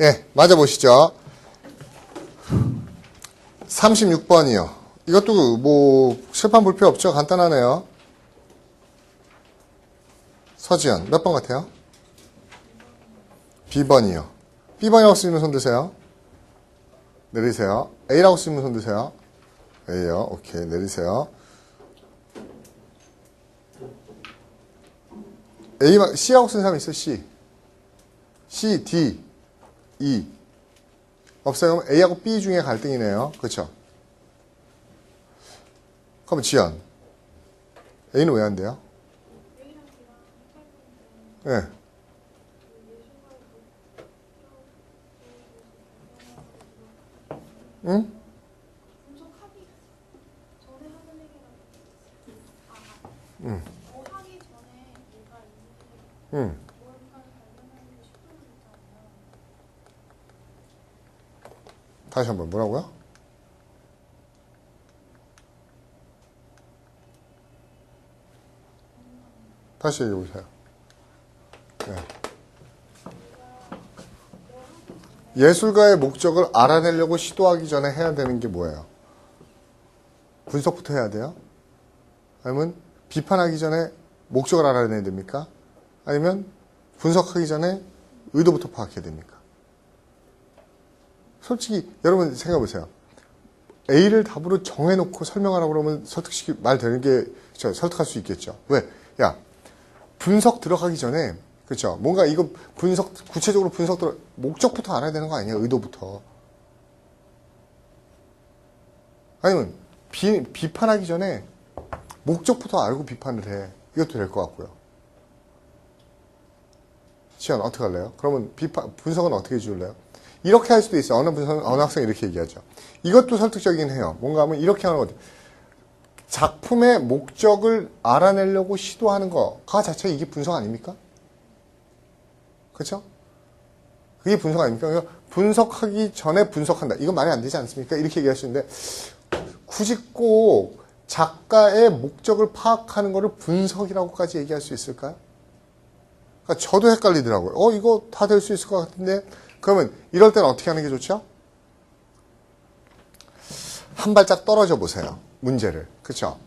예, 맞아보시죠. 36번이요. 이것도 뭐 실판 볼 필요 없죠. 간단하네요. 서지연 몇 번 같아요? B번이요. B번이라고 쓰시면 손 드세요. 내리세요. A라고 쓰시면 손 드세요. A요. 오케이, 내리세요. C라고 쓰는 사람 있어요? C, D, E. 없어요? 그럼 A하고 B 중에 갈등이네요. 그렇죠? 그럼 지연. A는 왜 안 돼요? 네. 응? 응. 응. 다시 한번 뭐라고요? 다시 얘기해 보세요. 네. 예술가의 목적을 알아내려고 시도하기 전에 해야 되는 게 뭐예요? 분석부터 해야 돼요? 아니면 비판하기 전에 목적을 알아내야 됩니까? 아니면 분석하기 전에 의도부터 파악해야 됩니까? 솔직히 여러분 생각해 보세요. A를 답으로 정해놓고 설명하라고 그러면 말 되는 게 설득할 수 있겠죠. 왜? 야, 분석 들어가기 전에 그렇죠. 뭔가 이거 구체적으로 목적부터 알아야 되는 거 아니야? 의도부터. 아니면 비판하기 전에 목적부터 알고 비판을 해. 이것도 될 것 같고요. 지연 어떻게 할래요? 그러면 분석은 어떻게 지울래요? 이렇게 할 수도 있어요. 어느 학생이 이렇게 얘기하죠. 이것도 설득적이긴 해요. 뭔가 하면 이렇게 하는 거죠. 작품의 목적을 알아내려고 시도하는 거가 자체 이게 분석 아닙니까? 그렇죠? 그게 분석 아닙니까? 그러니까 분석하기 전에 분석한다. 이건 말이 안 되지 않습니까? 이렇게 얘기할 수 있는데 굳이 꼭 작가의 목적을 파악하는 거를 분석이라고까지 얘기할 수 있을까요? 그러니까 저도 헷갈리더라고요. 이거 다 될 수 있을 것 같은데 그러면 이럴 때는 어떻게 하는 게 좋죠? 한 발짝 떨어져 보세요. 문제를. 그렇죠?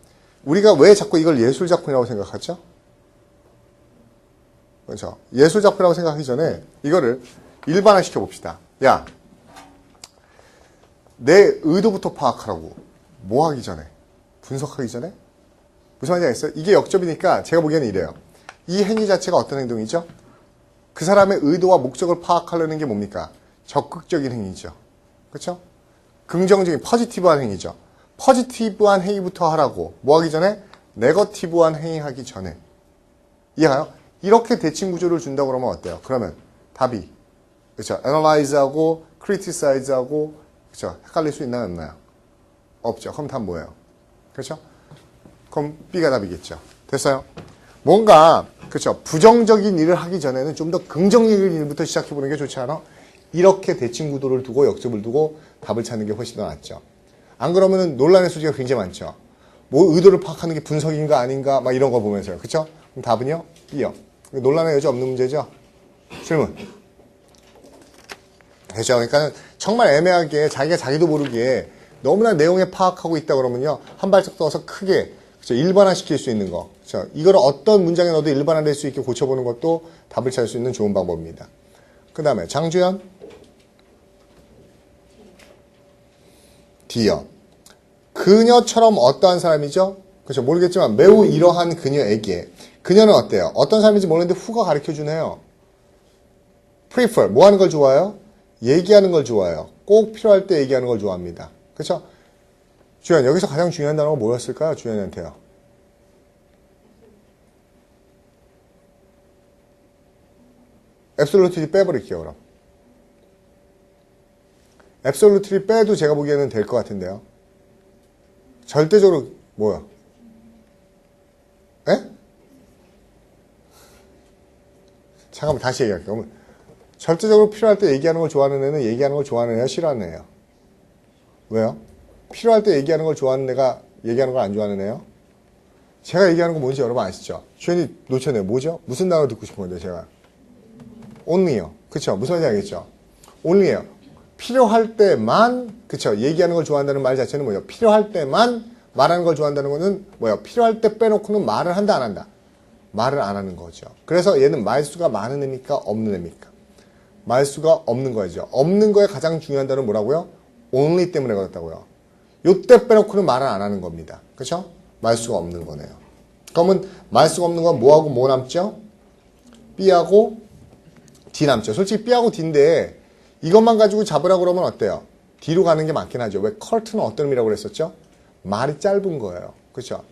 우리가 왜 자꾸 이걸 예술작품이라고 생각하죠? 그렇죠? 예술작품이라고 생각하기 전에 이거를 일반화시켜 봅시다. 야, 내 의도부터 파악하라고. 뭐 하기 전에? 분석하기 전에? 무슨 말인지 알겠어요? 이게 역접이니까 제가 보기에는 이래요. 이 행위 자체가 어떤 행동이죠? 그 사람의 의도와 목적을 파악하려는 게 뭡니까? 적극적인 행위죠. 그렇죠? 긍정적인 포지티브한 행위죠. 포지티브한 행위부터 하라고. 뭐 하기 전에? 네거티브한 행위 하기 전에. 이해가요? 이렇게 대칭 구조를 준다고 그러면 어때요? 그러면 답이 그렇죠? analyze하고 criticize하고 그렇죠? 헷갈릴 수 있나요? 없나요? 없죠. 그럼 답 뭐예요? 그렇죠? 그럼 B가 답이겠죠. 됐어요? 뭔가 그렇죠? 부정적인 일을 하기 전에는 좀 더 긍정적인 일부터 시작해 보는 게 좋지 않아? 이렇게 대칭 구도를 두고 역접을 두고 답을 찾는 게 훨씬 더 낫죠. 안 그러면은 논란의 소지가 굉장히 많죠. 뭐 의도를 파악하는 게 분석인가 아닌가 막 이런 거 보면서요. 그렇죠? 그럼 답은요? B요. 논란의 여지 없는 문제죠? 질문. 그렇죠? 그러니까 정말 애매하게 자기가 자기도 모르게 너무나 내용에 파악하고 있다 그러면요. 한 발짝 떠서 크게 그렇죠? 일반화시킬 수 있는 거. 그렇죠? 이거를 어떤 문장에 넣어도 일반화될 수 있게 고쳐보는 것도 답을 찾을 수 있는 좋은 방법입니다. 그 다음에 장주연. D요. 그녀처럼 어떠한 사람이죠? 그렇죠? 모르겠지만 매우 이러한 그녀에게 그녀는 어때요? 어떤 사람인지 모르는데 후가 가르쳐주네요. prefer, 뭐 하는 걸 좋아해요? 얘기하는 걸 좋아해요. 꼭 필요할 때 얘기하는 걸 좋아합니다. 그렇죠? 주연, 여기서 가장 중요한 단어가 뭐였을까요? 주연한테요. absolutely 빼버릴게요, 그럼. absolutely 빼도 제가 보기에는 될 것 같은데요. 절대적으로, 뭐야? 에? 잠깐만 다시 얘기할게요. 절대적으로 필요할 때 얘기하는 걸 좋아하는 애는 얘기하는 걸 좋아하는 애야, 싫어하는 애예요? 왜요? 필요할 때 얘기하는 걸 좋아하는 애가 얘기하는 걸 안 좋아하는 애요? 제가 얘기하는 거 뭔지 여러분 아시죠? 주연이 놓쳤네요. 뭐죠? 무슨 단어 듣고 싶은 건데 제가? only요. 그쵸? 무슨 말인지 알겠죠? only예요. 필요할 때만, 그쵸? 얘기하는 걸 좋아한다는 말 자체는 뭐예요? 필요할 때만 말하는 걸 좋아한다는 거는 뭐예요? 필요할 때 빼놓고는 말을 한다, 안 한다? 말을 안 하는 거죠. 그래서 얘는 말수가 많은 애입니까? 없는 애입니까? 말수가 없는 거죠. 없는 거에 가장 중요한 단어는 뭐라고요? only 때문에 그렇다고요. 요때 빼놓고는 말을 안 하는 겁니다. 그쵸? 말수가 없는 거네요. 그러면 말수가 없는 건 뭐하고 뭐 남죠? B하고 D 남죠. 솔직히 B하고 D인데 이것만 가지고 잡으라고 그러면 어때요? D로 가는 게 맞긴 하죠. 왜? 컬트는 어떤 의미라고 그랬었죠? 말이 짧은 거예요. 그쵸?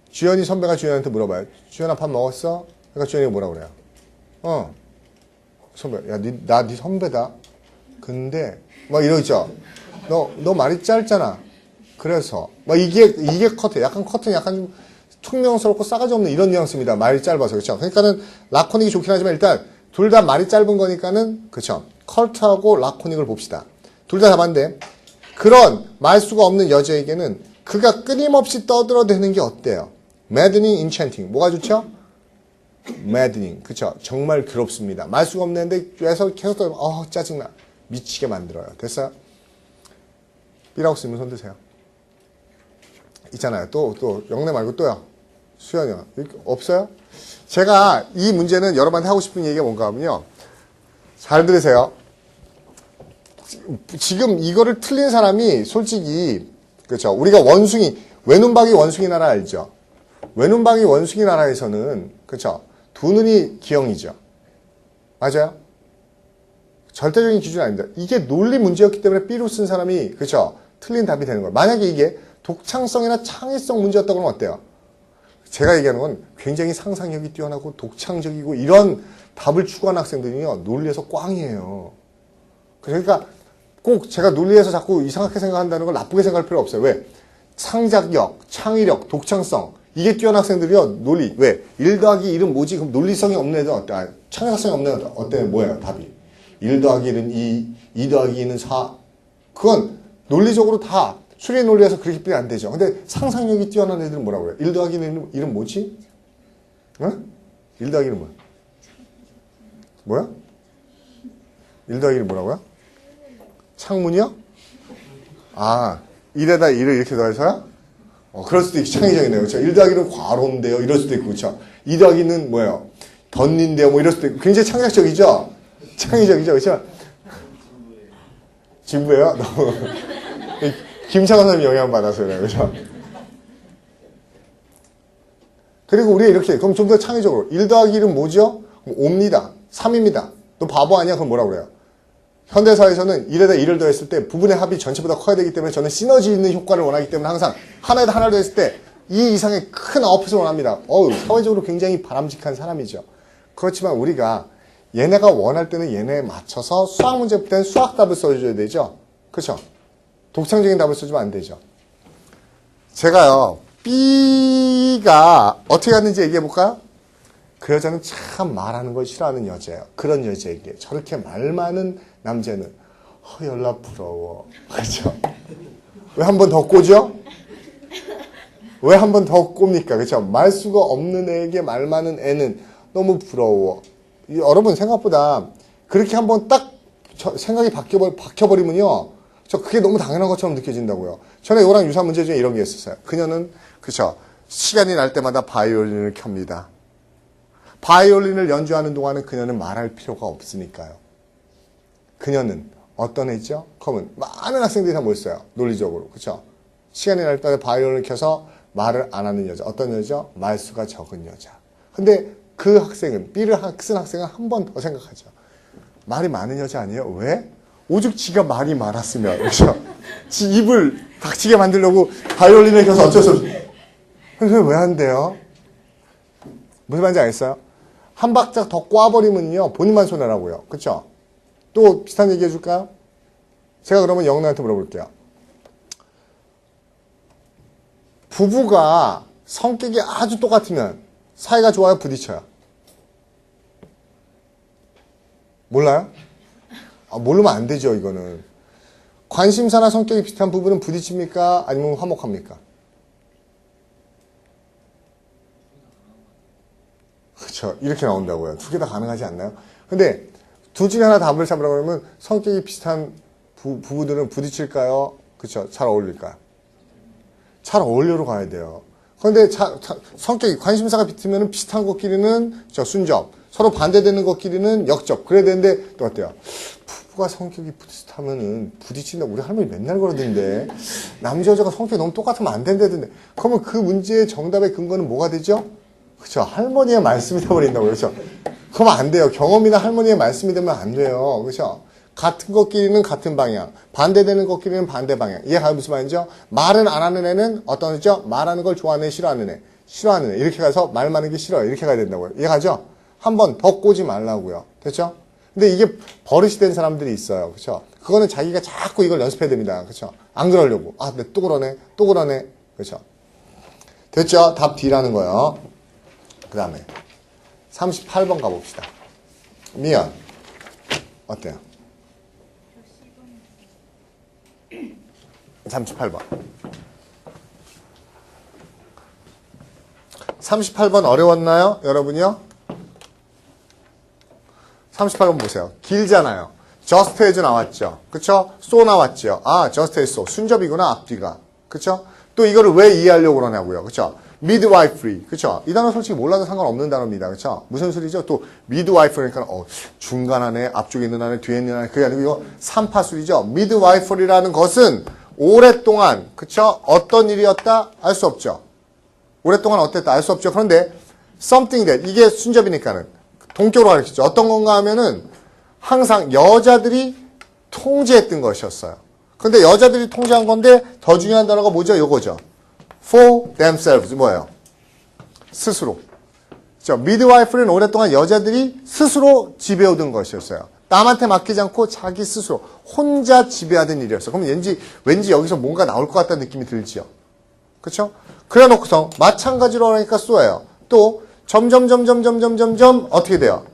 주연이 선배가 주연한테 물어봐요. 주연아 밥 먹었어? 그러니까 주연이가 뭐라 그래요? 선배, 야, 나 네 선배다. 근데 막 이러죠. 너 말이 짧잖아. 그래서 막 이게 커트, 약간 커트는 약간 좀 퉁명스럽고 싸가지 없는 이런 뉘앙스입니다. 말이 짧아서 그렇죠. 그러니까는 라코닉이 좋긴 하지만 일단 둘 다 말이 짧은 거니까는 그렇죠. 컬트하고 라코닉을 봅시다. 둘 다 잡았는데 그런 말수가 없는 여자에게는 그가 끊임없이 떠들어대는 게 어때요? maddening, enchanting. 뭐가 좋죠? maddening. 그쵸? 정말 괴롭습니다. 말수가 없는데 계속 떠들면 짜증나. 미치게 만들어요. 됐어요? B라고 쓰면 손 드세요. 있잖아요. 또 영래 말고 또요. 수연이요. 없어요? 제가 이 문제는 여러분한테 하고 싶은 얘기가 뭔가 하면요. 잘 들으세요. 지금 이거를 틀린 사람이 솔직히 그렇죠. 우리가 원숭이 외눈박이 원숭이 나라 알죠? 외눈박이 원숭이 나라에서는 그렇죠. 두 눈이 기형이죠. 맞아요? 절대적인 기준이 아닙니다. 이게 논리 문제였기 때문에 B로 쓴 사람이 그렇죠. 틀린 답이 되는 거예요. 만약에 이게 독창성이나 창의성 문제였다고 하면 어때요? 제가 얘기하는 건 굉장히 상상력이 뛰어나고 독창적이고 이런 답을 추구하는 학생들이요. 논리에서 꽝이에요. 그러니까 꼭 제가 논리에서 자꾸 이상하게 생각한다는 걸 나쁘게 생각할 필요 없어요. 왜? 창작력, 창의력, 독창성 이게 뛰어난 학생들이요. 논리. 왜? 1 더하기 1은 뭐지? 그럼 논리성이 없는 애들 어때? 창의성이 없는 애들 어때? 뭐예요? 답이. 1 더하기 1은 2 더하기 2는 4. 그건 논리적으로 다 수리 논리에서 그렇게 뿐이 안 되죠. 근데 상상력이 뛰어난 애들은 뭐라고 해요? 1 더하기 1은 뭐지? 응? 1 더하기 1은 뭐야? 뭐야? 1 더하기 1은 뭐라고요? 창문이요? 1에다 1을 이렇게 더해서요? 그럴 수도 있고 창의적이네요. 그렇죠? 1 더하기는 과로인데요. 이럴 수도 있고, 그렇죠? 2 더하기는 뭐예요? 덧닌데요. 뭐 이럴 수도 있고. 굉장히 창작적이죠? 창의적이죠? 그렇죠? 진부예요? 너무. 김창원 선생님이 영향받아서 그래요. 그렇죠? 그리고 우리가 이렇게, 그럼 좀 더 창의적으로. 1 더하기 1은 뭐죠? 5입니다. 3입니다. 너 바보 아니야? 그럼 뭐라고 그래요? 현대사에서는 1에다 1을 더했을 때 부분의 합이 전체보다 커야 되기 때문에 저는 시너지 있는 효과를 원하기 때문에 항상 하나에다 하나를 더했을 때 2 이상의 큰 아웃풋을 원합니다. 사회적으로 굉장히 바람직한 사람이죠. 그렇지만 우리가 얘네가 원할 때는 얘네에 맞춰서 수학 문제 풀 때는 수학 답을 써줘야 되죠. 그렇죠? 독창적인 답을 써주면 안 되죠. 제가요. B가 어떻게 하는지 얘기해 볼까요? 그 여자는 참 말하는 걸 싫어하는 여자예요. 그런 여자에게 저렇게 말 많은 남자는 연락 부러워. 그렇죠? 왜 한 번 더 꼬죠? 왜 한 번 더 꼽니까? 그렇죠? 말수가 없는 애에게 말 많은 애는 너무 부러워. 여러분 생각보다 그렇게 한번 딱 생각이 박혀버리면요. 그게 너무 당연한 것처럼 느껴진다고요. 전에 이거랑 유사한 문제 중에 이런 게 있었어요. 그녀는 그렇죠? 시간이 날 때마다 바이올린을 켭니다. 바이올린을 연주하는 동안은 그녀는 말할 필요가 없으니까요. 그녀는 어떤 애죠? 그러면 많은 학생들이 다 모였어요. 논리적으로. 그렇죠? 시간이 날 때 바이올린을 켜서 말을 안 하는 여자. 어떤 여자죠? 말수가 적은 여자. 근데 그 학생은 B를 쓴 학생은 한 번 더 생각하죠. 말이 많은 여자 아니에요? 왜? 오죽 지가 말이 많았으면. 그렇죠? 지 입을 닥치게 만들려고 바이올린을 켜서 어쩔 수 없어. 그래서 왜 안 돼요? 무슨 말인지 알겠어요? 한 박자 더 꽈버리면요. 본인만 손해라고요. 그렇죠? 또 비슷한 얘기 해줄까요? 제가 그러면 영란한테 물어볼게요. 부부가 성격이 아주 똑같으면 사이가 좋아요? 부딪혀요? 몰라요? 모르면 안 되죠. 이거는. 관심사나 성격이 비슷한 부부는 부딪힙니까? 아니면 화목합니까? 그렇죠. 이렇게 나온다고요. 두 개 다 가능하지 않나요? 근데 둘 중에 하나 답을 잡으라고 그러면 성격이 비슷한 부부들은 부딪힐까요? 그쵸? 잘 어울릴까요? 잘 어울려로 가야 돼요. 그런데 성격이 관심사가 비트면 비슷한 것끼리는 순접, 서로 반대되는 것끼리는 역접. 그래야 되는데 또 어때요? 부부가 성격이 비슷하면은 부딪힌다. 우리 할머니 맨날 그러던데 남자 여자가 성격이 너무 똑같으면 안 된다던데. 그러면 그 문제의 정답의 근거는 뭐가 되죠? 그렇죠. 할머니의 말씀이 되어버린다고 그렇죠. 그러면 안 돼요. 경험이나 할머니의 말씀이 되면 안 돼요. 그렇죠. 같은 것끼리는 같은 방향, 반대되는 것끼리는 반대 방향. 이해가 무슨 말이죠? 말은 안 하는 애는 어떤 애죠? 말하는 걸 좋아하는 애, 싫어하는 애. 싫어하는 애. 이렇게 가서 말 많은 게 싫어요. 이렇게 가야 된다고요. 이해가죠? 한 번 더 꼬지 말라고요. 됐죠? 근데 이게 버릇이 된 사람들이 있어요. 그렇죠? 그거는 자기가 자꾸 이걸 연습해야 됩니다. 그렇죠? 안 그러려고. 아, 근데 또 그러네. 또 그러네. 그렇죠? 됐죠? 답 D라는 거예요. 그 다음에 38번 가봅시다. 미연. 어때요? 38번. 38번 어려웠나요? 여러분요? 38번 보세요. 길잖아요. just as 나왔죠. 그쵸? so 나왔죠. 아, just as so. 순접이구나, 앞뒤가. 그쵸? 또 이거를 왜 이해하려고 그러냐고요. 그쵸? midwifery. 그쵸? 이 단어 솔직히 몰라도 상관없는 단어입니다. 그쵸? 무슨 소리죠? 또 midwifery니까 중간 안에, 앞쪽에 있는 안에, 뒤에 있는 안에, 그게 아니고 이거 삼파술이죠. midwifery라는 것은 오랫동안, 그쵸? 어떤 일이었다? 알 수 없죠. 오랫동안 어땠다? 알 수 없죠. 그런데 something that, 이게 순접이니까는 동격으로 가르치죠. 어떤 건가 하면은 항상 여자들이 통제했던 것이었어요. 근데 여자들이 통제한 건데 더 중요한 단어가 뭐죠? 요거죠. for themselves. 뭐예요? 스스로. midwifery는 오랫동안 여자들이 스스로 지배하던 것이었어요. 남한테 맡기지 않고 자기 스스로 혼자 지배하던 일이었어요. 그럼 왠지 여기서 뭔가 나올 것 같다는 느낌이 들지요. 그렇죠? 그래 놓고서 마찬가지로 하니까 쏘예요. 또 점점 어떻게 돼요?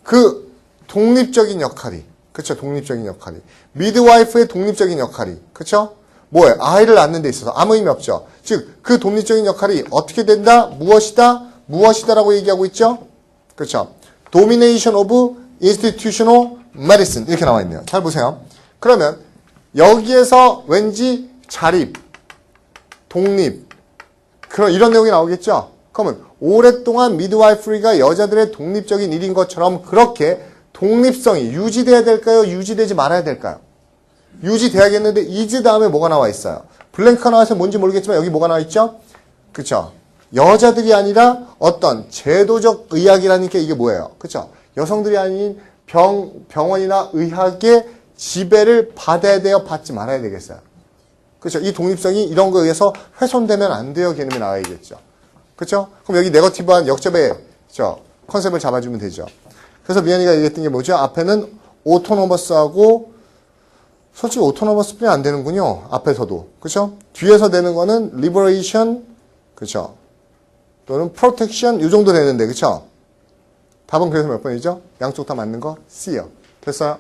그 독립적인 역할이, 그렇죠? 독립적인 역할이, 미드와이프의 독립적인 역할이, 그렇죠? 뭐예요? 아이를 낳는 데 있어서 아무 의미 없죠. 즉 그 독립적인 역할이 어떻게 된다? 무엇이다라고 얘기하고 있죠? 그렇죠? Domination of institutional medicine 이렇게 나와 있네요. 잘 보세요. 그러면 여기에서 왠지 자립, 독립, 그런 이런 내용이 나오겠죠? 그러면 오랫동안 미드와이프리가 여자들의 독립적인 일인 것처럼 그렇게 독립성이 유지돼야 될까요? 유지되지 말아야 될까요? 유지돼야겠는데 이즈 다음에 뭐가 나와 있어요? 블랭크가 나와서 뭔지 모르겠지만 여기 뭐가 나와 있죠? 그쵸? 여자들이 아니라 어떤 제도적 의학이라는 게 이게 뭐예요? 그쵸? 여성들이 아닌 병원이나 의학의 지배를 받아야 돼요? 받지 말아야 되겠어요? 그쵸? 이 독립성이 이런 거에 의해서 훼손되면 안 돼요? 개념이 나와야겠죠? 그쵸? 그럼 여기 네거티브한 역접의 컨셉을 잡아주면 되죠. 그래서 미연이가 얘기했던 게 뭐죠? 앞에는 오토노머스하고 솔직히 오토노머스뿐이 안 되는군요. 앞에서도. 그쵸? 뒤에서 되는 거는 liberation, 그쵸? 또는 protection, 이 정도 되는데, 그쵸? 답은 그래서 몇 번이죠? 양쪽 다 맞는 거? C요. 됐어요?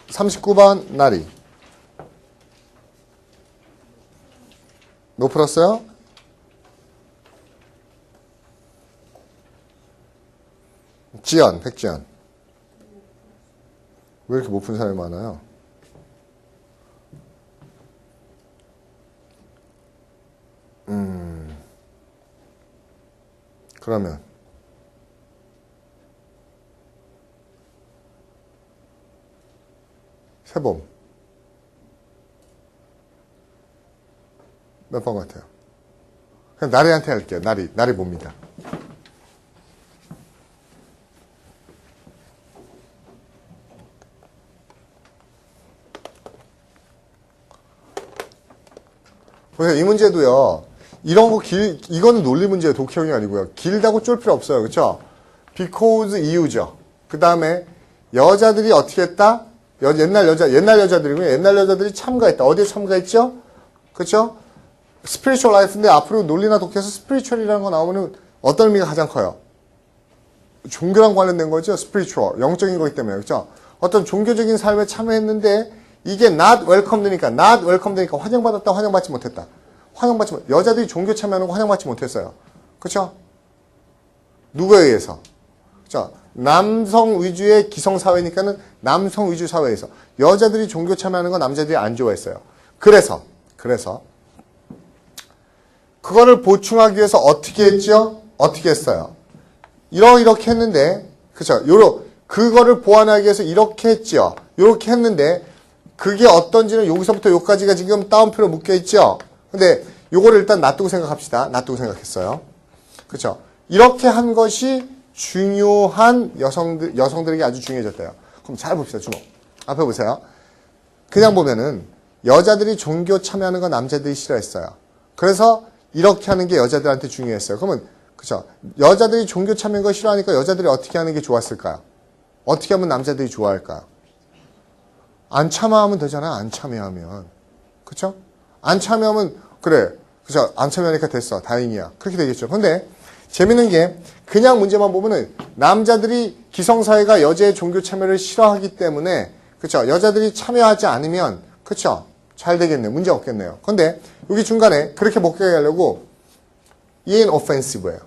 39번, 나리. 뭐 풀었어요? 지연, 백지연. 왜 이렇게 못 푼 사람이 많아요? 그러면 세범 몇 번 같아요? 그냥 나리한테 할게요. 나리 봅니다. 보세요. 이 문제도요. 이런 거 이거는 논리 문제예요. 독해형이 아니고요. 길다고 쫄 필요 없어요. 그렇죠? because 이유죠. 그 다음에 여자들이 어떻게 했다? 옛날 여자들이고요. 옛날 여자들이 참가했다. 어디에 참가했죠? 그렇죠? 스피리추얼 라이프인데 앞으로 논리나 독해에서 스피리추얼이라는 거 나오면 어떤 의미가 가장 커요? 종교랑 관련된 거죠. 스피리추얼. 영적인 거기 때문에. 그렇죠? 어떤 종교적인 삶에 참여했는데 이게 not welcome 되니까 환영받았다, 환영받지 못했다. 여자들이 종교 참여하는 거 환영받지 못했어요. 그렇죠? 누구에 의해서? 그죠? 남성 위주의 기성사회니까는 남성 위주 사회에서 여자들이 종교 참여하는 건 남자들이 안 좋아했어요. 그래서 그거를 보충하기 위해서 어떻게 했죠? 어떻게 했어요? 이렇게 했는데, 그쵸? 그거를 보완하기 위해서 이렇게 했죠? 이렇게 했는데, 그게 어떤지는 여기서부터 여기까지가 지금 따옴표로 묶여 있죠? 근데 요거를 일단 놔두고 생각합시다. 놔두고 생각했어요. 그쵸? 이렇게 한 것이 중요한 여성들에게 아주 중요해졌대요. 그럼 잘 봅시다. 주목. 앞에 보세요. 그냥 보면은 여자들이 종교 참여하는 건 남자들이 싫어했어요. 그래서 이렇게 하는 게 여자들한테 중요했어요. 그러면 그죠? 여자들이 종교 참여하는 거 싫어하니까 여자들이 어떻게 하는 게 좋았을까요? 어떻게 하면 남자들이 좋아할까요? 안 참여하면 되잖아. 안 참여하면. 그쵸? 안 참여하면 그래. 그죠? 안 참여하니까 됐어. 다행이야. 그렇게 되겠죠. 근데 재밌는 게 그냥 문제만 보면은 남자들이 기성사회가 여자의 종교 참여를 싫어하기 때문에 그쵸? 여자들이 참여하지 않으면 그쵸? 잘 되겠네요. 문제 없겠네요. 근데 여기 중간에 그렇게 목격하게 하려고 inoffensive예요.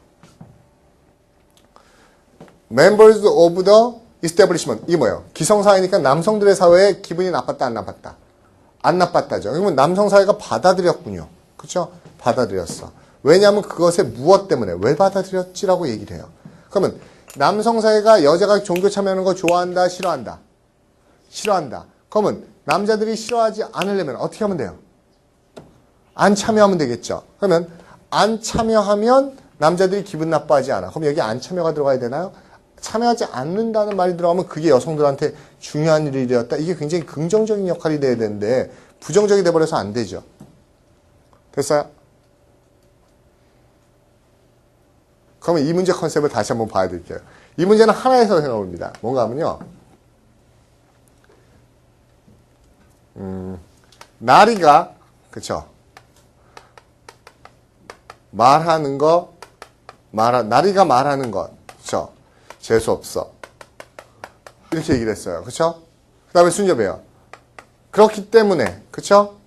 Members of the establishment. 이게 뭐예요? 기성사회니까 남성들의 사회에 기분이 나빴다, 안 나빴다? 안 나빴다죠. 그러면 남성사회가 받아들였군요. 그쵸? 받아들였어. 왜냐하면 그것에 무엇 때문에 왜 받아들였지라고 얘기를 해요. 그러면 남성사회가 여자가 종교 참여하는 거 좋아한다, 싫어한다? 싫어한다. 그러면 남자들이 싫어하지 않으려면 어떻게 하면 돼요? 안 참여하면 되겠죠. 그러면 안 참여하면 남자들이 기분 나빠하지 않아. 그럼 여기 안 참여가 들어가야 되나요? 참여하지 않는다는 말이 들어가면 그게 여성들한테 중요한 일이 되었다. 이게 굉장히 긍정적인 역할이 돼야 되는데 부정적이 돼버려서 안 되죠. 됐어요? 그러면 이 문제 컨셉을 다시 한번 봐야 될게요. 이 문제는 하나에서 생각합니다. 뭔가 하면요. 나리가 그쵸? 말하는 거 나리가 말하는 것 그쵸? 재수없어 이렇게 얘기를 했어요. 그쵸? 그 다음에 순접이에요. 그렇기 때문에 그쵸?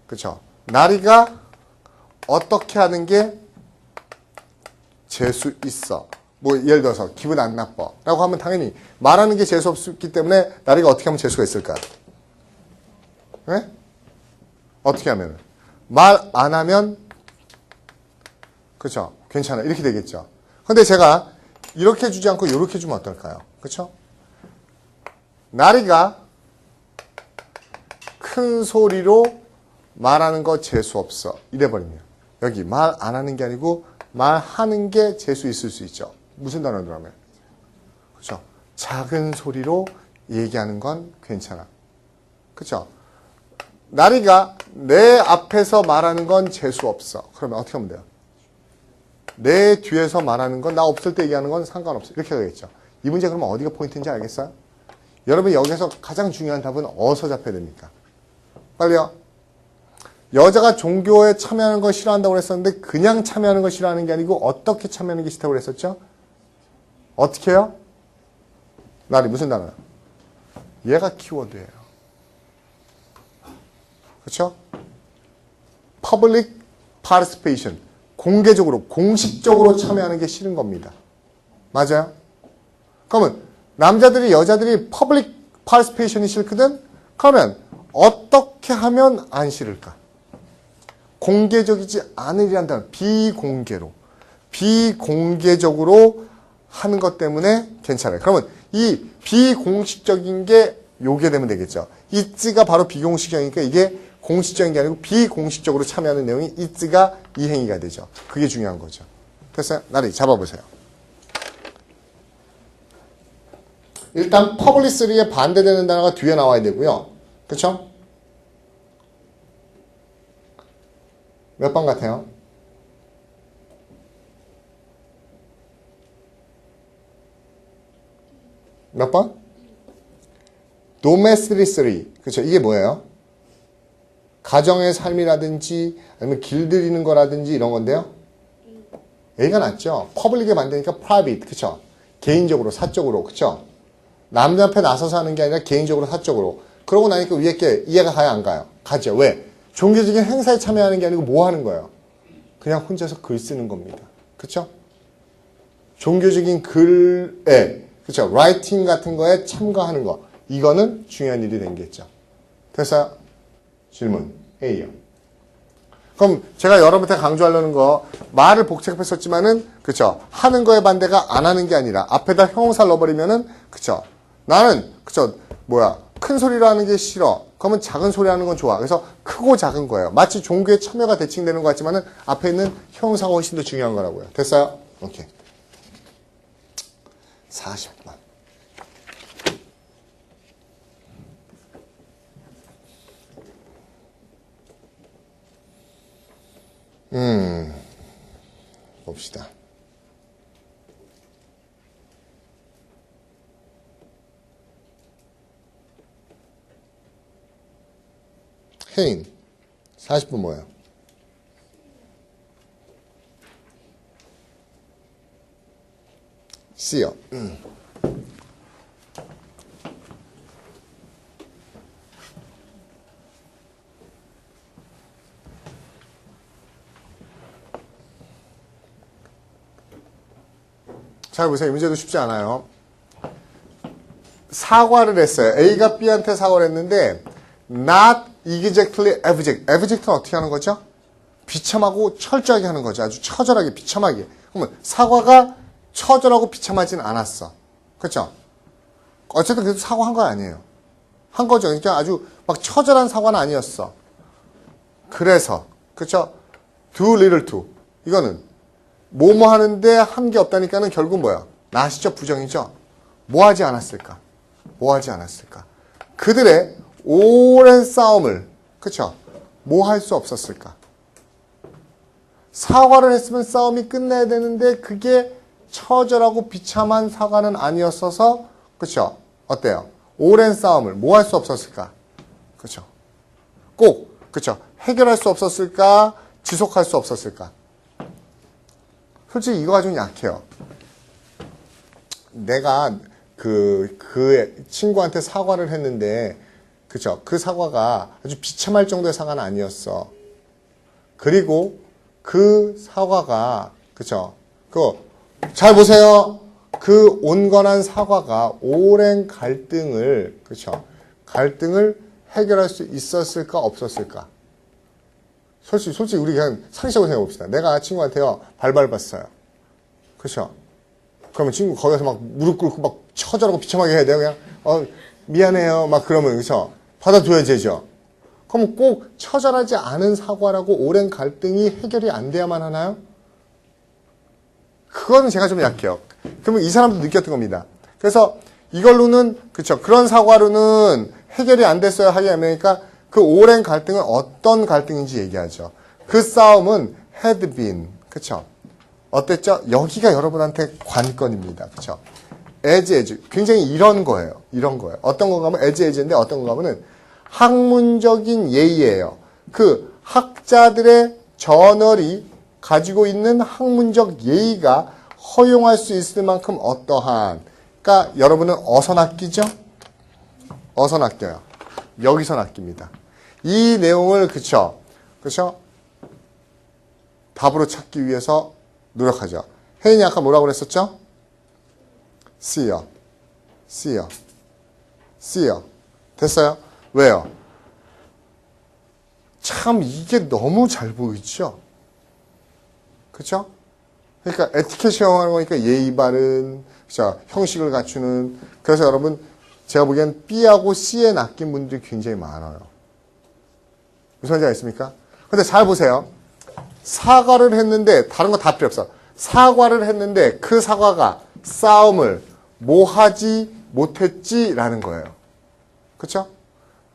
그쵸? 나리가 어떻게 하는 게 재수 있어. 뭐 예를 들어서 기분 안 나빠 라고 하면 당연히 말하는 게 재수 없기 때문에 나리가 어떻게 하면 재수가 있을까? 네? 어떻게 하면? 말 안 하면 그쵸? 괜찮아. 이렇게 되겠죠. 근데 제가 이렇게 주지 않고 이렇게 주면 어떨까요? 그쵸? 나리가 큰 소리로 말하는 거 재수없어. 이래버리면 여기 말 안 하는 게 아니고 말하는 게 재수 있을 수 있죠. 무슨 단어 들어가면? 그쵸? 작은 소리로 얘기하는 건 괜찮아. 그쵸? 나리가 내 앞에서 말하는 건 재수없어. 그러면 어떻게 하면 돼요? 내 뒤에서 말하는 건 나 없을 때 얘기하는 건 상관없어. 이렇게 되겠죠. 이 문제 그러면 어디가 포인트인지 알겠어요? 여러분 여기서 가장 중요한 답은 어디서 잡혀야 됩니까? 빨리요. 여자가 종교에 참여하는 걸 싫어한다고 그랬었는데 그냥 참여하는 걸 싫어하는 게 아니고 어떻게 참여하는 게 싫다고 그랬었죠? 어떻게 해요? 나리 무슨 단어야? 얘가 키워드예요. 그렇죠? Public participation. 공개적으로, 공식적으로 참여하는 게 싫은 겁니다. 맞아요? 그러면 남자들이 여자들이 퍼블릭 파티시페이션이 싫거든? 그러면 어떻게 하면 안 싫을까? 공개적이지 않으리란 단어. 비공개로. 비공개적으로 하는 것 때문에 괜찮아요. 그러면 이 비공식적인 게 요게 되면 되겠죠. 이츠가 바로 비공식적이니까 이게 공식적인 게 아니고 비공식적으로 참여하는 내용이 이츠가 이 행위가 되죠. 그게 중요한 거죠. 됐어요? 나리 잡아보세요. 일단 publicly에 반대되는 단어가 뒤에 나와야 되고요. 그렇죠? 몇 번 같아요? 몇 번? domesticity. 그렇죠? 이게 뭐예요? 가정의 삶이라든지 아니면 길들이는 거라든지 이런 건데요. A가 낫죠. 퍼블릭에 만드니까 private. 그렇죠? 개인적으로, 사적으로. 그렇죠? 남자 앞에 나서서 하는 게 아니라 개인적으로, 사적으로. 그러고 나니까 위에 게 이해가 가요, 안 가요? 가죠. 왜? 종교적인 행사에 참여하는 게 아니고 뭐 하는 거예요? 그냥 혼자서 글 쓰는 겁니다. 그렇죠? 종교적인 글에, 그쵸, 라이팅 같은 거에 참가하는 거. 이거는 중요한 일이 된겠죠. 됐어요? 질문 A요. 그럼 제가 여러분한테 강조하려는 거, 말을 복잡했었지만은, 그쵸, 하는 거에 반대가 안 하는 게 아니라, 앞에다 형용사를 넣어버리면은, 그쵸, 나는, 그쵸, 큰 소리로 하는 게 싫어. 그러면 작은 소리 하는 건 좋아. 그래서 크고 작은 거예요. 마치 종교의 참여가 대칭되는 것 같지만은, 앞에 있는 형용사가 훨씬 더 중요한 거라고요. 됐어요? 오케이. 40번. 봅시다. 혜인, 40분 뭐예요? C요. 잘 보세요. 이 문제도 쉽지 않아요. 사과를 했어요. A가 B한테 사과를 했는데 not exactly abject. abject는 어떻게 하는 거죠? 비참하고 철저하게 하는 거죠. 아주 처절하게 비참하게. 그러면 사과가 처절하고 비참하진 않았어. 그렇죠? 어쨌든 그래도 사과한 거 아니에요. 한 거죠. 그러니까 아주 막 처절한 사과는 아니었어. 그래서 그렇죠? do little to. 이거는 뭐뭐 하는데 한 게 없다니까는 결국 뭐야? 나시죠? 부정이죠? 뭐 하지 않았을까? 뭐 하지 않았을까? 그들의 오랜 싸움을, 그쵸? 뭐 할 수 없었을까? 사과를 했으면 싸움이 끝나야 되는데 그게 처절하고 비참한 사과는 아니었어서, 그쵸? 어때요? 오랜 싸움을 뭐 할 수 없었을까? 그쵸? 꼭, 그쵸? 해결할 수 없었을까? 지속할 수 없었을까? 솔직히 이거가 좀 약해요. 내가 그 친구한테 사과를 했는데, 그쵸? 그 사과가 아주 비참할 정도의 사과는 아니었어. 그리고 그 사과가, 그쵸? 잘 보세요. 그 온건한 사과가 오랜 갈등을, 그쵸? 갈등을 해결할 수 있었을까, 없었을까? 솔직히 우리 그냥 상식적으로 생각해 봅시다. 내가 친구한테요, 발 밟았어요. 그쵸? 그러면 친구 거기서 막 무릎 꿇고 막 처절하고 비참하게 해야 돼요. 그냥, 미안해요. 막 그러면, 그쵸? 받아줘야 되죠. 그럼 꼭 처절하지 않은 사과라고 오랜 갈등이 해결이 안 돼야만 하나요? 그거는 제가 좀 약해요. 그러면 이 사람도 느꼈던 겁니다. 그래서 이걸로는, 그쵸? 그런 사과로는 해결이 안 됐어야 하게 하니까 그 오랜 갈등은 어떤 갈등인지 얘기하죠. 그 싸움은 had been, 그쵸? 어땠죠? 여기가 여러분한테 관건입니다. 그쵸? as. 굉장히 이런 거예요. 어떤 건가 하면 as인데 어떤 건가 하면은 학문적인 예의예요. 그 학자들의 저널이 가지고 있는 학문적 예의가 허용할 수 있을 만큼 어떠한. 그러니까 여러분은 어서 낚이죠? 어서 낚여요. 여기서 낚입니다. 이 내용을 그쵸? 답으로 찾기 위해서 노력하죠. 혜인이 아까 뭐라고 그랬었죠? C요. 됐어요? 왜요? 참 이게 너무 잘 보이죠? 그쵸? 그러니까 에티켓이 형하는 거니까 예의 바른, 그쵸? 형식을 갖추는. 그래서 여러분 제가 보기엔 B하고 C에 낚인 분들이 굉장히 많아요. 무슨 말인지 알겠습니까? 근데 잘 보세요. 사과를 했는데 다른 거 다 필요 없어. 사과를 했는데 그 사과가 싸움을 뭐 하지 못했지라는 거예요. 그쵸?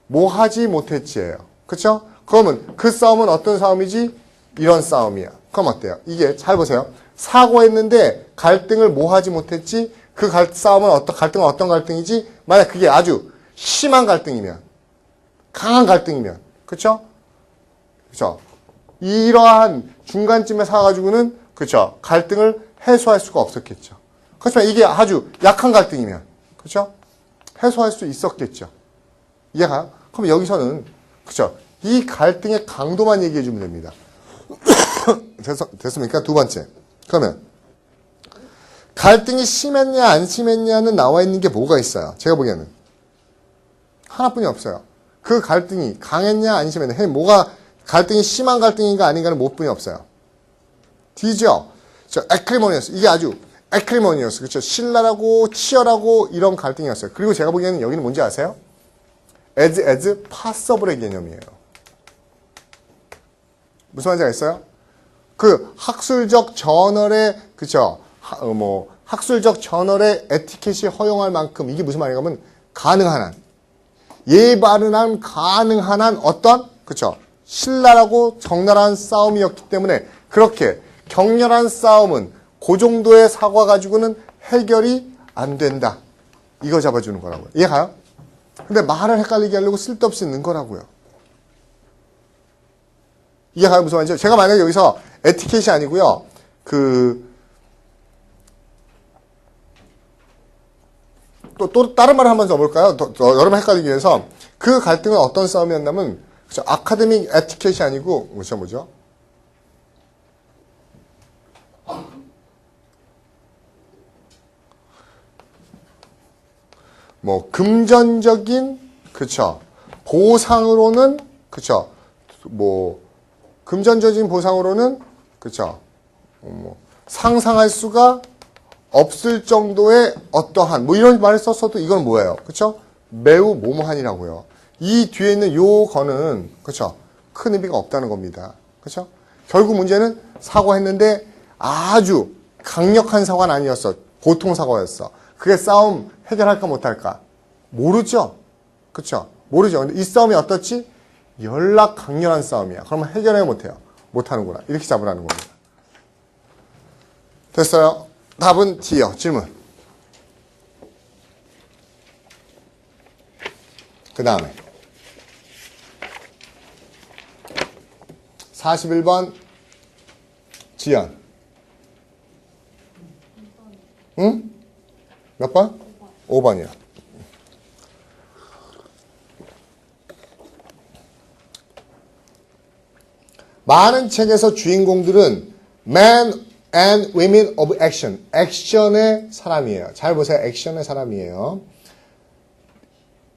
뭐 하지 못했지예요. 그쵸? 그러면 그 싸움은 어떤 싸움이지? 이런 싸움이야. 그럼 어때요? 이게 잘 보세요. 사과했는데 갈등을 뭐 하지 못했지? 그 싸움은 갈등은 어떤 갈등이지? 만약 그게 아주 심한 갈등이면, 강한 갈등이면, 그쵸? 이러한 중간쯤에 사가지고는, 그쵸? 갈등을 해소할 수가 없었겠죠. 그렇지만 이게 아주 약한 갈등이면, 그쵸? 해소할 수 있었겠죠. 이해가? 그럼 여기서는, 그쵸? 이 갈등의 강도만 얘기해 주면 됩니다. 됐습니까? 두 번째. 그러면, 갈등이 심했냐 안 심했냐는 나와 있는 게 뭐가 있어요? 제가 보기에는 하나뿐이 없어요. 그 갈등이 강했냐 안 심했냐, 뭐가 갈등이 심한 갈등인가 아닌가는 무엇뿐이 없어요. D죠. 저 acrimonious, 이게 아주 acrimonious, 그렇죠? 신랄하고 치열하고 이런 갈등이었어요. 그리고 제가 보기에는 여기는 뭔지 아세요? as possible의 개념이에요. 무슨 말인지 알겠어요? 그 학술적 저널의, 그쵸? 학술적 저널의 에티켓이 허용할 만큼, 이게 무슨 말인가 하면 가능한 한, 예바른한 가능한 한 어떤, 그쵸? 신랄하고 적나라한 싸움이었기 때문에 그렇게 격렬한 싸움은 그 정도의 사과 가지고는 해결이 안 된다. 이거 잡아주는 거라고요. 이해가요? 근데 말을 헷갈리게 하려고 쓸데없이 넣은 거라고요. 이해가요? 무슨 말인지? 제가 만약에 여기서 에티켓이 아니고요. 또 다른 말을 한번 써볼까요? 여러분 헷갈리기 위해서 그 갈등은 어떤 싸움이었냐면, 그렇죠? 아카데믹 에티켓이 아니고 뭐죠? 금전적인, 그쵸, 보상으로는, 그쵸, 금전적인 보상으로는, 그쵸, 상상할 수가 없을 정도의 어떠한, 이런 말을 썼어도 이건 뭐예요? 그쵸? 매우 모모한이라고요. 이 뒤에 있는 요거는, 그쵸, 큰 의미가 없다는 겁니다. 그쵸? 결국 문제는 사과했는데 아주 강력한 사과는 아니었어. 보통 사과였어. 그게 싸움 해결할까 못할까? 모르죠. 그쵸? 모르죠. 근데 이 싸움이 어떻지? 연락 강렬한 싸움이야. 그러면 해결해 못해요. 못하는구나. 이렇게 잡으라는 겁니다. 됐어요? 답은 D요. 질문. 그 다음에 41번 지연. 응? 몇 번? 5번이요. 많은 책에서 주인공들은 men and women of action. 액션의 사람이에요. 잘 보세요. 액션의 사람이에요.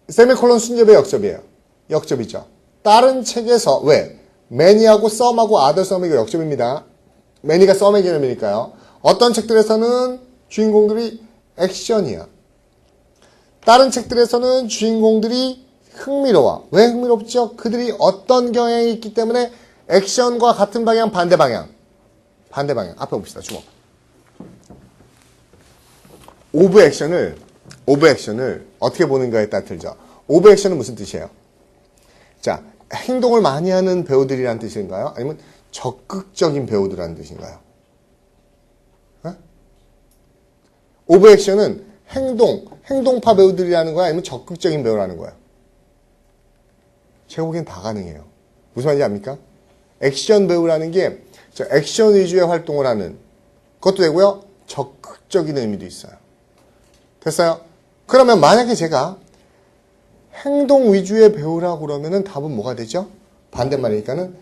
세미콜론 순접의 역접이에요. 역접이죠. 다른 책에서 왜? 매니하고 썸하고 아더 썸이 역접입니다. 매니가 썸의 개념이니까요. 어떤 책들에서는 주인공들이 액션이야. 다른 책들에서는 주인공들이 흥미로워. 왜 흥미롭죠? 그들이 어떤 경향이 있기 때문에 액션과 같은 방향, 반대 방향. 반대 방향. 앞에 봅시다. 주목. 오브 액션을 어떻게 보는가에 따라 틀죠. 오브 액션은 무슨 뜻이에요? 자, 행동을 많이 하는 배우들이란 뜻인가요? 아니면 적극적인 배우들이라는 뜻인가요? 네? 오브 액션은 행동파 배우들이라는 거야? 아니면 적극적인 배우라는 거야? 제가 보기엔 다 가능해요. 무슨 말인지 압니까? 액션 배우라는 게 액션 위주의 활동을 하는 것도 되고요. 적극적인 의미도 있어요. 됐어요? 그러면 만약에 제가 행동 위주의 배우라고 그러면은 답은 뭐가 되죠? 반대말이니까는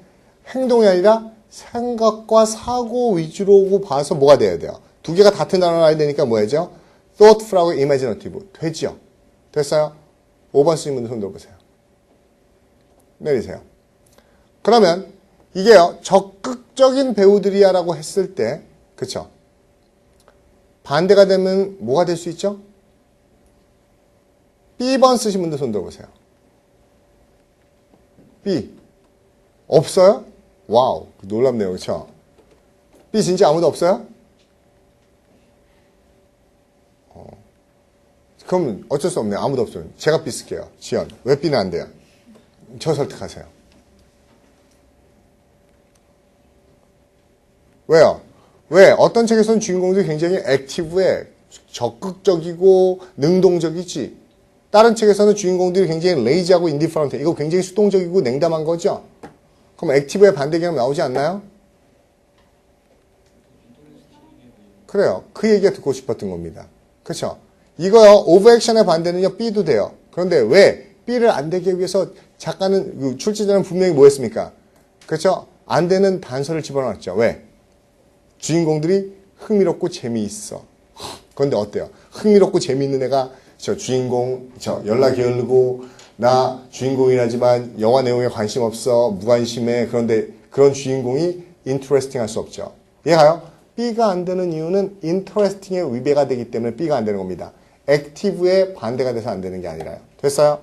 행동이 아니라 생각과 사고 위주로 봐서 뭐가 돼야 돼요? 두 개가 같은 단어로 해야 되니까 뭐야죠? thoughtful하고 imaginative. 되죠? 됐어요? 5번 쓰신 분들 손 들어보세요. 내리세요. 그러면 이게요, 적극적인 배우들이야 라고 했을 때, 그쵸? 반대가 되면 뭐가 될 수 있죠? B번 쓰신 분들 손 들어보세요. B. 없어요? 와우. 놀랍네요. 그쵸? B 진짜 아무도 없어요? 그럼 어쩔 수 없네요. 아무도 없어요. 제가 B 쓸게요. 지연. 왜 B는 안 돼요? 저 설득하세요. 왜요? 왜? 어떤 책에서는 주인공들이 굉장히 액티브해, 적극적이고 능동적이지. 다른 책에서는 주인공들이 굉장히 레이지하고 인디퍼런트. 이거 굉장히 수동적이고 냉담한 거죠? 그럼 액티브의 반대 개념 나오지 않나요? 그래요. 그 얘기가 듣고 싶었던 겁니다. 그렇죠? 이거요. 오버액션의 반대는요. B도 돼요. 그런데 왜 B를 안 되게 하기 위해서 작가는, 출제자는 분명히 뭐 했습니까? 그렇죠? 안 되는 단서를 집어넣었죠. 왜? 주인공들이 흥미롭고 재미있어. 그런데 어때요? 흥미롭고 재미있는 애가 저 주인공, 저 연락 게으르고 나 주인공이라지만 영화 내용에 관심 없어, 무관심해. 그런데 그런 주인공이 인터레스팅 할 수 없죠. 이해가요? B가 안 되는 이유는 interesting의 위배가 되기 때문에 B가 안 되는 겁니다. active의 반대가 돼서 안 되는 게 아니라요. 됐어요?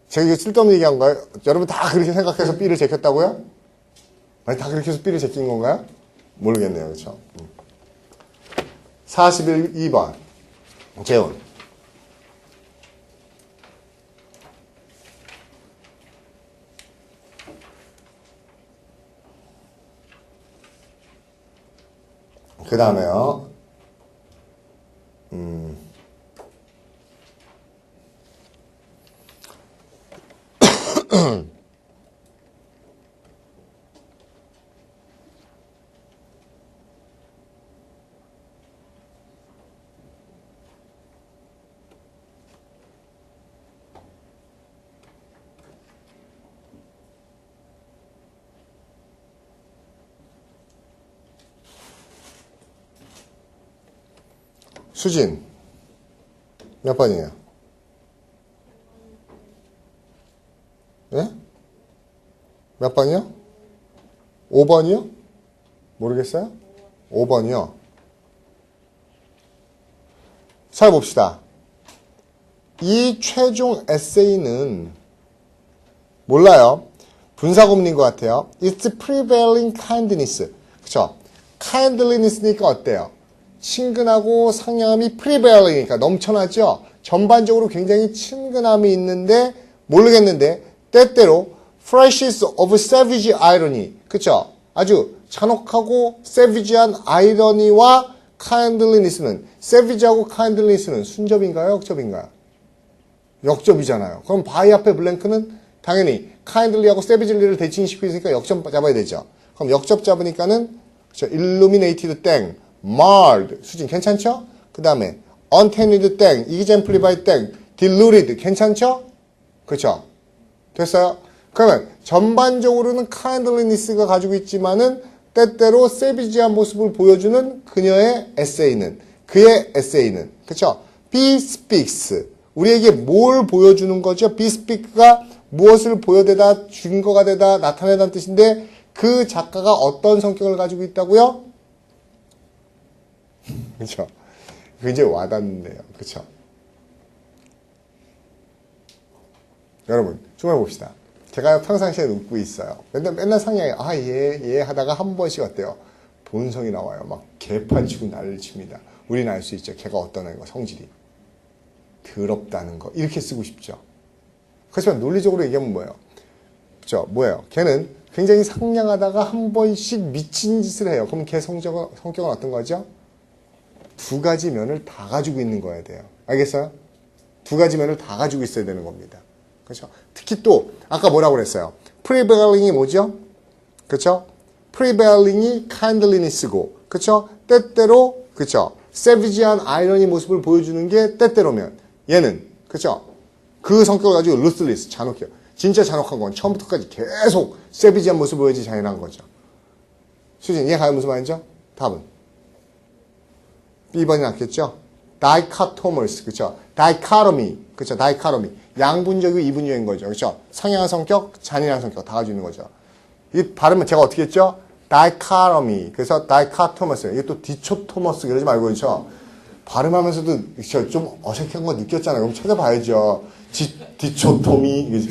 제가 이거 쓸데없는 얘기한 거예요? 여러분 다 그렇게 생각해서 B를 제꼈다고요? 아니, 다 그렇게 해서 B를 제낀 건가요? 모르겠네요. 그렇죠? 42번 재훈. 그 다음에요. 수진 몇 번이에요? 예? 몇 번이요? 5번이요? 모르겠어요? 5번이요. 잘 봅시다. 이 최종 에세이는 몰라요. 분사구문인 것 같아요. It's prevailing kindness. 그쵸? kindliness니까 어때요? 친근하고 상냥함이 prevailing이니까 넘쳐나죠? 전반적으로 굉장히 친근함이 있는데 모르겠는데 때때로 flashes of savage irony. 그쵸? 아주 잔혹하고 savage한 아이러니와 kindliness는 savage하고 kindliness는 순접인가요? 역접인가요? 역접이잖아요. 그럼 by 앞에 블랭크는 당연히 kindly하고 savagely를 대칭시키고 있으니까 역접 잡아야 되죠. 그럼 역접 잡으니까는 그쵸? illuminated 땡, marred 수진 괜찮죠? 그 다음에 untainted 땡, exemplified 땡, deluded 괜찮죠? 그렇죠? 됐어요? 그러면 전반적으로는 kindliness가 가지고 있지만은 때때로 savage한 모습을 보여주는 그녀의 에세이는 그의 에세이는 그렇죠? bespeaks 우리에게 뭘 보여주는 거죠? bespeak가 무엇을 보여대다 증거가 되다 나타내다는 뜻인데 그 작가가 어떤 성격을 가지고 있다고요? 그렇죠? 굉장히 와닿네요. 그렇죠? 여러분 정말 봅시다. 제가 평상시에 웃고 있어요. 맨날 상냥해. 아, 예 하다가 한 번씩 어때요? 본성이 나와요. 막 개판치고 난리를 칩니다. 우리는 알 수 있죠. 걔가 어떤 애가 성질이. 더럽다는 거. 이렇게 쓰고 싶죠. 그렇지만 논리적으로 얘기하면 뭐예요? 그렇죠? 뭐예요? 걔는 굉장히 상냥하다가 한 번씩 미친 짓을 해요. 그럼 걔 성격은 어떤 거죠? 두 가지 면을 다 가지고 있는 거야 돼요. 알겠어요? 두 가지 면을 다 가지고 있어야 되는 겁니다. 그렇죠? 특히 또 아까 뭐라고 그랬어요? prevailing이 뭐죠? 그렇죠? prevailing이 kindliness고, 그렇죠? 때때로 그렇죠? savage한 아이러니 모습을 보여주는 게 때때로면 얘는 그렇죠? 그 성격을 가지고 ruthless 잔혹해요. 진짜 잔혹한 건 처음부터까지 계속 savage한 모습을 보여주지 잔인한 거죠. 수진 이해가요? 무슨 말인죠? 답은 B번이 낫겠죠? dichotomous 그렇죠? dichotomy 그렇죠? dichotomy 양분적이고 이분적인 거죠. 그렇죠? 상향한 성격, 잔인한 성격 다 가지고 있는 거죠. 이 발음은 제가 어떻게 했죠? dichotomy. 그래서 dichotomous. 이게 또 dichotomous 그러지 말고 그렇죠? 발음하면서도 좀 어색한 거 느꼈잖아요. 그럼 찾아봐야죠. dichotomy.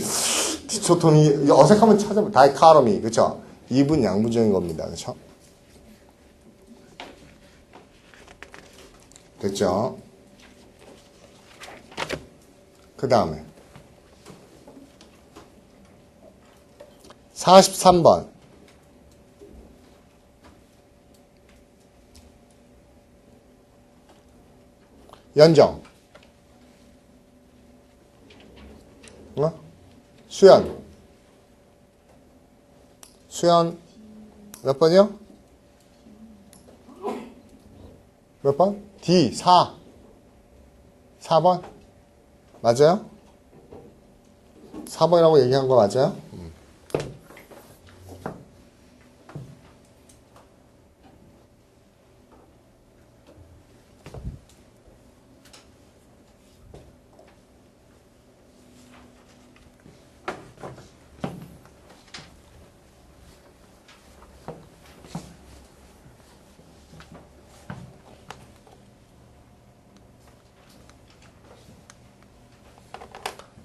dichotomy. 어색하면 찾아봐. dichotomy. 그렇죠? 이분 양분적인 겁니다. 그렇죠? 됐죠? 그 다음에 43번 연정 수연 몇 번이요? 몇 번? D 4번 맞아요? 4번이라고 얘기한 거 맞아요?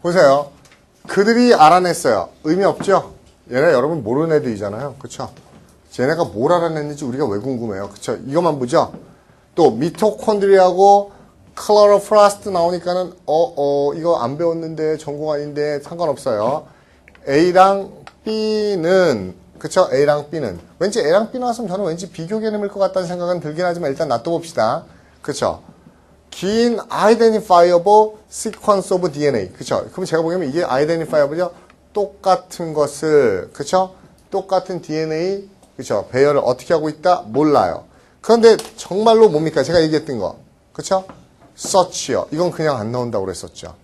보세요. 그들이 알아냈어요. 의미 없죠? 얘네 여러분 모르는 애들이잖아요. 그쵸? 쟤네가 뭘 알아냈는지 우리가 왜 궁금해요. 그쵸? 이것만 보죠? 또 미토콘드리아하고 클로로플라스트 나오니까는 이거 안 배웠는데 전공 아닌데 상관없어요. A랑 B는 그쵸? A랑 B는 왠지 A랑 B 나왔으면 저는 왠지 비교 개념일 것 같다는 생각은 들긴 하지만 일단 놔둬봅시다. 그쵸? 긴 identifiable sequence of DNA. 그쵸? 그럼 제가 보기에는 이게 identifiable이죠? 똑같은 것을, 그쵸? 똑같은 DNA, 그쵸? 배열을 어떻게 하고 있다? 몰라요. 그런데 정말로 뭡니까? 제가 얘기했던 거. 그쵸? search요. 이건 그냥 안 나온다고 그랬었죠.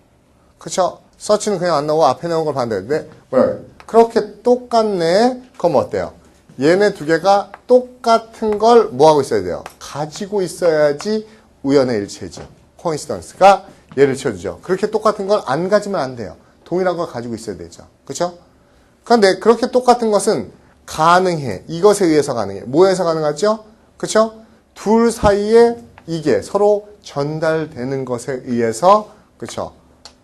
그쵸? search는 그냥 안 나오고 앞에 나온 걸 봤는데, 뭐야? 그렇게 똑같네? 그럼 어때요? 얘네 두 개가 똑같은 걸 뭐하고 있어야 돼요? 가지고 있어야지 우연의 일체죠. 코인시던스가 예를 쳐주죠. 그렇게 똑같은 걸 안 가지면 안 돼요. 동일한 걸 가지고 있어야 되죠. 그렇죠? 그런데 그렇게 똑같은 것은 가능해. 이것에 의해서 가능해. 뭐에서 가능하죠? 그렇죠? 둘 사이에 이게 서로 전달되는 것에 의해서 그렇죠?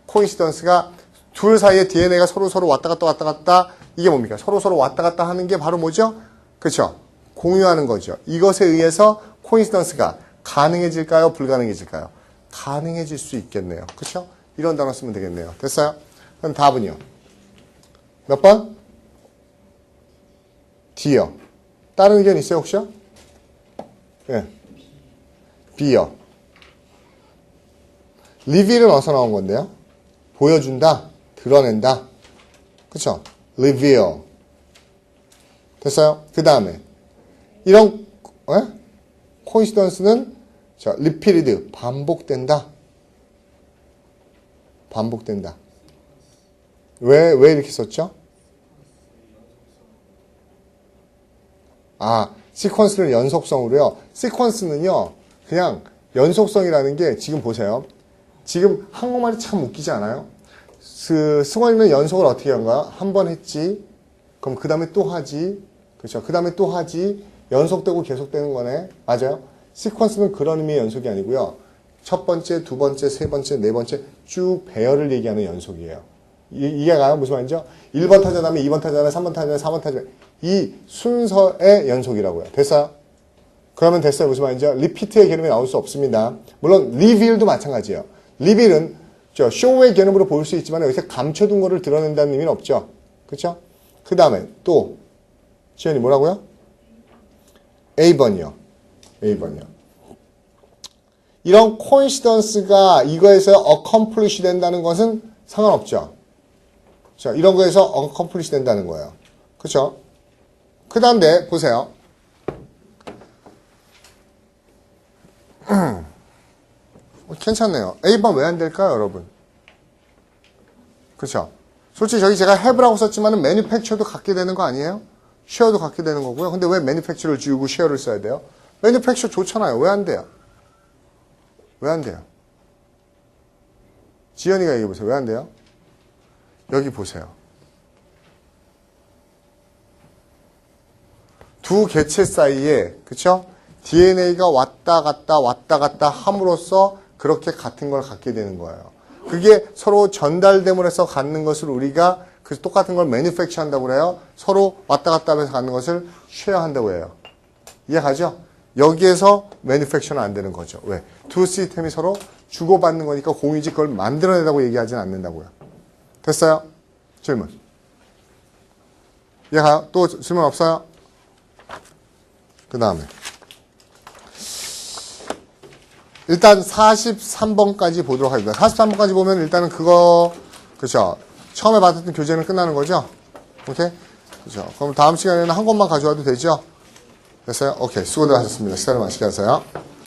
코인시던스가 둘 사이에 DNA가 서로 왔다 갔다 이게 뭡니까? 서로 왔다 갔다 하는 게 바로 뭐죠? 그렇죠? 공유하는 거죠. 이것에 의해서 코인시던스가 가능해질까요? 불가능해질까요? 가능해질 수 있겠네요. 그렇죠? 이런 단어 쓰면 되겠네요. 됐어요? 그럼 답은요? 몇 번? D요. 다른 의견 있어요 혹시요? 예. B요. 리빌은 어디서 나온 건데요? 보여준다, 드러낸다. 그쵸? reveal. 됐어요? 그 다음에 이런 코인시던스는 repeated, 반복된다. 반복된다. 왜 이렇게 썼죠? 시퀀스를 연속성으로요. 시퀀스는요, 그냥 연속성이라는 게 지금 보세요. 지금 한국말이 참 웃기지 않아요? 승원이는 연속을 어떻게 한 거야? 한 번 했지. 그럼 그 다음에 또 하지. 그렇죠? 그 다음에 또 하지. 연속되고 계속되는 거네. 맞아요? 시퀀스는 그런 의미의 연속이 아니고요. 첫 번째, 두 번째, 세 번째, 네 번째 쭉 배열을 얘기하는 연속이에요. 이해가요? 무슨 말인죠? 1번 타자 다음에 2번 타자 다음에 3번 타자 다음에 4번 타자 이 순서의 연속이라고요. 됐어요? 그러면 됐어요. 무슨 말인죠? 리피트의 개념이 나올 수 없습니다. 물론 리빌도 마찬가지예요. 리빌은 쇼의 개념으로 볼 수 있지만 여기서 감춰둔 거를 드러낸다는 의미는 없죠. 그렇죠? 그 다음에 또 지연이 뭐라고요? A번이요. A번이요. 이런 코인시던스가 이거에서 accomplish 된다는 것은 상관없죠. 그렇죠? 이런 거에서 accomplish 된다는 거예요. 그렇죠? 그 다음에 보세요. 괜찮네요. A번 왜 안 될까요, 여러분? 그렇죠? 솔직히 저기 제가 have라고 썼지만은 manufacture도 갖게 되는 거 아니에요? share도 갖게 되는 거고요. 근데 왜 manufacture를 지우고 share를 써야 돼요? manufacture 좋잖아요. 왜 안 돼요? 왜 안 돼요? 지연이가 얘기해 보세요. 왜 안 돼요? 여기 보세요. 두 개체 사이에, 그쵸? DNA가 왔다 갔다 함으로써 그렇게 같은 걸 갖게 되는 거예요. 그게 서로 전달됨으로 해서 갖는 것을 우리가 그 똑같은 걸 manufacture 한다고 그래요. 서로 왔다 갔다 하면서 갖는 것을 share 한다고 해요. 이해가죠? 여기에서 manufacture는 안 되는 거죠. 왜? 두 시스템이 서로 주고받는 거니까 공유지 그걸 만들어내다고 얘기하지는 않는다고요. 됐어요? 질문. 이해가요? 또 질문 없어요? 그 다음에 일단 43번까지 보도록 하겠습니다. 43번까지 보면 일단은 그거 그렇죠. 처음에 받았던 교재는 끝나는 거죠. 오케이? 그렇죠. 그럼 다음 시간에는 한 권만 가져와도 되죠? 됐어요? 오케이. 수고들 하셨습니다. 시간을 마치게 하세요.